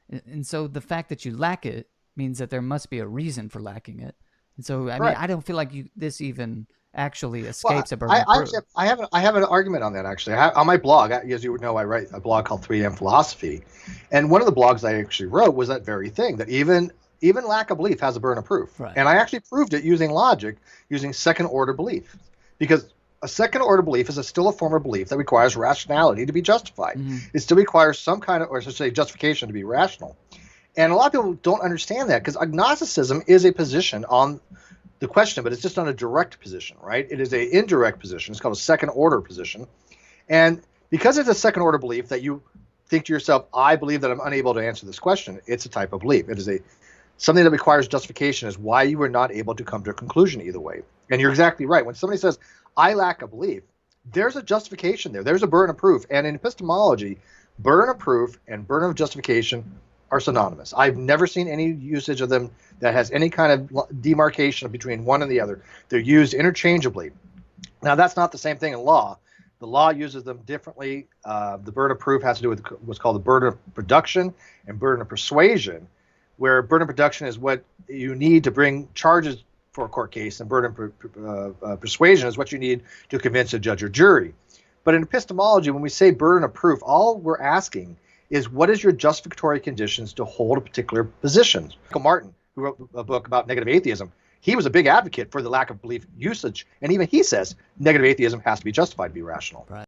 And so the fact that you lack it means that there must be a reason for lacking it. And so, I mean, Correct. I don't feel like this even actually Well, escapes a burden of I actually proof. I have an argument on that actually. On my blog, as you would know, I write a blog called 3M Philosophy, and one of the blogs I actually wrote was that very thing, that even lack of belief has a burden of proof, Right. and I actually proved it using logic, using second order belief, because a second order belief is still a form of belief that requires rationality to be justified. Mm-hmm. It still requires some kind of, or I should say, justification to be rational. And a lot of people don't understand that because agnosticism is a position on the question, but it's just not a direct position, right? It is an indirect position. It's called a second order position. And because it's a second order belief that you think to yourself, I believe that I'm unable to answer this question, it's a type of belief. It is something that requires justification as why you were not able to come to a conclusion either way. And you're exactly right. When somebody says, I lack a belief, there's a justification there. There's a burden of proof. And in epistemology, burden of proof and burden of justification are synonymous. I've never seen any usage of them that has any kind of demarcation between one and the other. They're used interchangeably. Now, that's not the same thing in law. The law uses them differently. The burden of proof has to do with what's called the burden of production and burden of persuasion, where burden of production is what you need to bring charges for a court case, and burden of persuasion is what you need to convince a judge or jury. But in epistemology, when we say burden of proof, all we're asking is what is your justificatory conditions to hold a particular position. Michael Martin, who wrote a book about negative atheism, he was a big advocate for the lack of belief usage, and even he says negative atheism has to be justified to be rational. Right.